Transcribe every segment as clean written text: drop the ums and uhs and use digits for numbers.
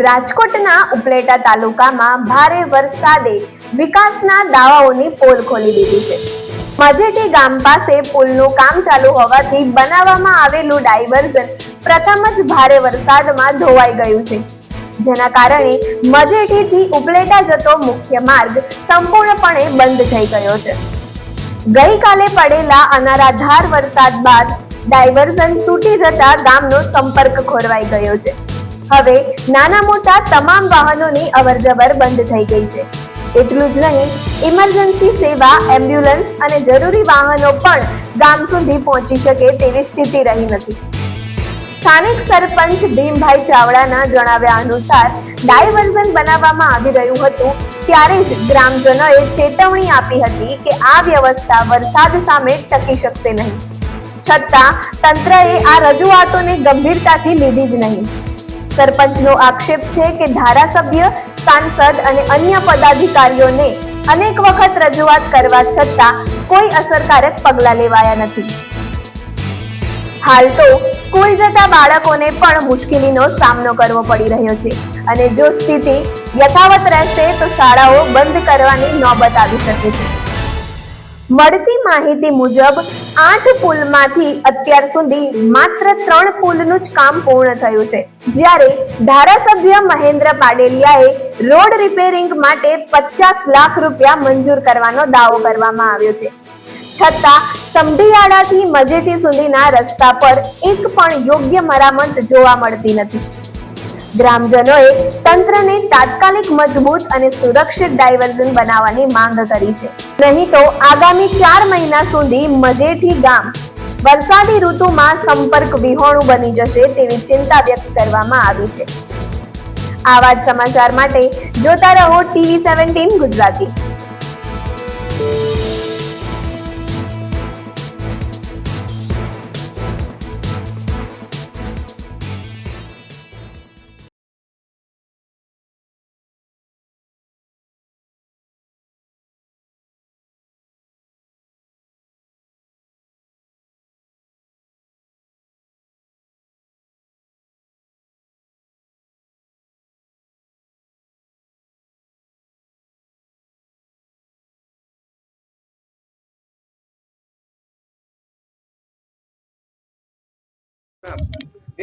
રાજકોટના ઉપલેટા તાલુકામાં ભારે વરસાદે વિકાસના દાવાઓની પોલ ખોલી દીધી છે। મજેઠી ગામ પાસે પુલનું કામ ચાલુ હોવાથી બનાવવામાં આવેલું ડાયવર્ઝન પ્રથમ જ ભારે વરસાદમાં ધોવાઈ ગયું છે, જેના કારણે મજેઠીથી ઉપલેટા જતો મુખ્ય માર્ગ સંપૂર્ણપણે બંધ થઈ ગયો છે। ગઈકાલે પડેલા અનરાધાર વરસાદ બાદ ડાયવર્ઝન તૂટી જતા ગામનો સંપર્ક ખોરવાઈ ગયો છે। હવે નાના મોટા તમામ વાહનોની અવરજવર બંધ થઈ ગઈ છે। એટલું જ નહીં, ઇમરજન્સી સેવા, એમ્બ્યુલન્સ અને જરૂરી વાહનો પણ ગામ સુધી પહોંચી શકે તેવી સ્થિતિ રહી નથી। સ્થાનિક સરપંચ ભીમભાઈ ચાવડાના જણાવ્યા અનુસાર ડાયવર્ઝન બનાવવામાં આવી રહ્યું હતું ત્યારે જ ગ્રામજનોએ ચેતવણી આપી હતી કે આ વ્યવસ્થા વરસાદ સામે ટકી શકશે નહીં, છતાં તંત્રએ આ રજૂઆતોને ગંભીરતાથી લીધી જ નહીં। સરપંચનો આક્ષેપ છે કે ધારાસભ્ય, સાંસદ અને અન્ય પદાધિકારીઓને અનેક વખત રજૂઆત કરવા છતાં કોઈ અસરકારક પગલાં લેવાયા નથી। હાલ તો સ્કૂલ જતા બાળકોને પણ મુશ્કેલીનો સામનો કરવો પડી રહ્યો છે અને જો સ્થિતિ યથાવત રહેશે તો શાળાઓ બંધ કરવાની નોબત આવી શકે છે। મળતી માહિતી મુજબ 8 પુલમાંથી અત્યાર સુધી માત્ર 3 પુલનું જ કામ પૂર્ણ થયું છે, જ્યારે ધારાસભ્ય મહેન્દ્ર પાડેલિયાએ રોડ રિપેરિંગ માટે 50 લાખ રૂપિયા મંજૂર કરવાનો દાવો કરવામાં આવ્યો છે, છતાં સમઢિયાળાથી મજેઠી સુધીના રસ્તા પર એક પણ યોગ્ય મરામત જોવા મળતી નથી। ગ્રામજનોએ તંત્રને તાત્કાલિક મજબૂત અને સુરક્ષિત ડાયવર્ઝન બનાવવાની માંગ કરી છે, નહીં તો આગામી 4 મહિના સુધી મજેઠી ગામ વરસાદી ઋતુમાં સંપર્ક વિહોણું બની જશે તેવી ચિંતા વ્યક્ત કરવામાં આવી છે। આવા જ સમાચાર માટે જોતા રહો TV17 ગુજરાતી।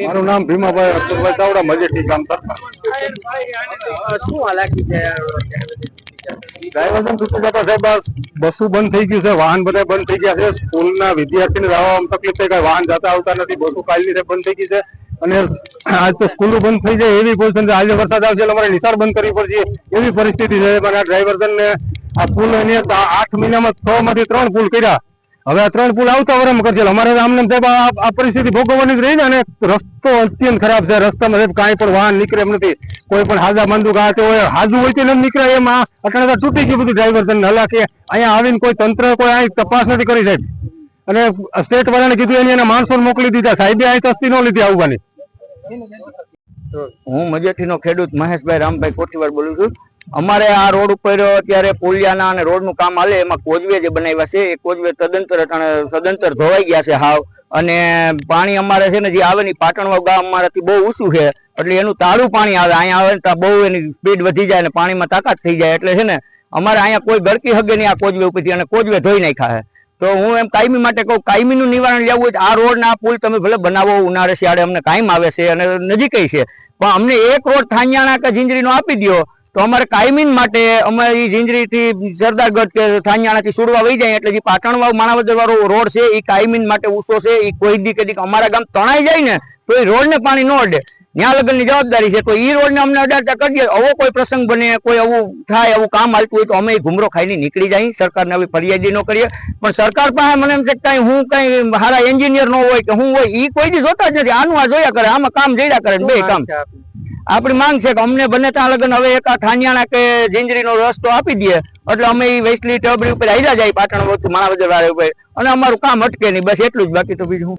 મારું નામ ભીમાભાઈ અતુલભાઈ ચાવડા, મજેઠી ગામ સરપંચ। શું હાલાકી છે? ડાયવર્ઝન તૂટી જતા સાહેબ બસો બંધ થઈ ગયું છે, વાહન બધા બંધ થઈ ગયા છે, સ્કૂલના વિદ્યાર્થીને આવવામાં તકલીફ થઈ ગઈ, વાહન જતા આવતા નથી, બસો કાલની બંધ થઈ ગઈ છે અને આજ તો સ્કૂલો બંધ થઈ જાય એવી પોઝિશન છે। આજે વરસાદ આવશે એટલે અમારે નિશાળ બંધ કરવી પડશે એવી પરિસ્થિતિ છે। આ ડાયવર્ઝન ને આ પુલ 8 મહિનામાં 6 માંથી 3 પુલ કર્યા, હવે આ 3 પુલ આવતા વર્ષમાં કરશે। અમારે આમને સાહેબ આ પરિસ્થિતિ ભોગવવાની જ રહી ને, અને રસ્તો અત્યંત ખરાબ છે। રસ્તામાં સાહેબ કાંઈ પણ વાહન નીકળે એમ નથી, કોઈ પણ હાજા માંદુ ગાતે હોય, હાજુ હોય તો નથી નીકળે એમ। અટાણે તૂટી ગયું બધું ડાયવર્ઝન। હાલાકી અહીંયા આવીને કોઈ તંત્ર કોઈ અહીં તપાસ નથી કરી સાહેબ, અને સ્ટેટ વાળાને કીધું એના માણસો મોકલી દીધા, સાહેબે અહીં તસ્તી ન લીધી આવવાની। હું મજેઠીનો ખેડૂત મહેશભાઈ રામભાઈ કોઠીવાર બોલું છું। અમારે આ રોડ ઉપર અત્યારે પુલિયાના અને રોડનું કામ હાલે, એમાં કોજવે જે બનાવ્યા છે એ કોજવે સદંતર ધોવાઈ ગયા છે હાવ, અને પાણી અમારે છે ને જે આવે ને પાટણવાવ ગામ અમારાથી બહુ ઊંચું છે, એટલે એનું તાળું પાણી આવે, અહીંયા આવે ને બહુ એની સ્પીડ વધી જાય અને પાણીમાં તાકાત થઈ જાય, એટલે છે ને અમારે અહીંયા કોઈ ગરકી હગે નહીં આ કોજવે ઉપરથી, અને કોજવે ધોઈ નાખ્યા છે। તો હું એમ કાયમી માટે કહું, કાયમીનું નિવારણ લેવું હોય તો આ રોડ ના પુલ તમે ભલે બનાવો, ઉનાળે શિયાળે અમને કાયમ આવે છે અને નજીક છે, પણ અમને એક રોડ થાંજાણા કે જીંજરીનો આપી દો તો અમારે કાયમીન માટે અમારી જીંજરીથી સરદારગઢ કે થાંજાણાથી સુડવા વહી જાય, એટલે જે પાટણવાવ માણાવદર વાળો રોડ છે એ કાયમીન માટે ઊંચો છે, એ કોઈ દી કદી અમારા ગામ તણાઈ જાય ને તો એ રોડને પાણી ન અડે, ત્યાં લગનની જવાબદારી છે। તો એ રોડને અમને અડાડતા કરીએ, આવો કોઈ પ્રસંગ બને, કોઈ આવું થાય, આવું કામ હાલતું હોય તો અમે ઘુમરો ખાઈને નીકળી જાય, સરકારને આવી ફરિયાદી ન કરીએ। પણ સરકાર પાસે મને એમ છે કે હું કઈ સારા એન્જિનિયર ન હોય કે હું હોય એ કોઈ દી જોતા જ નથી, આનું આ જોયા કરે, આમાં કામ જડ્યા કરે, બે કામ। આપણી માંગ છે કે અમને બને ત્યાં લગન હવે એક થાંજાણા કે જીંજરીનો રસ્તો આપી દે, એટલે અમે વૈસલી ટબરી ઉપર આવી જાય પાટણ માણાવદર વાળા ઉપર, અને અમારું કામ અટકે નહીં, બસ એટલું જ, બાકી તો બીજું।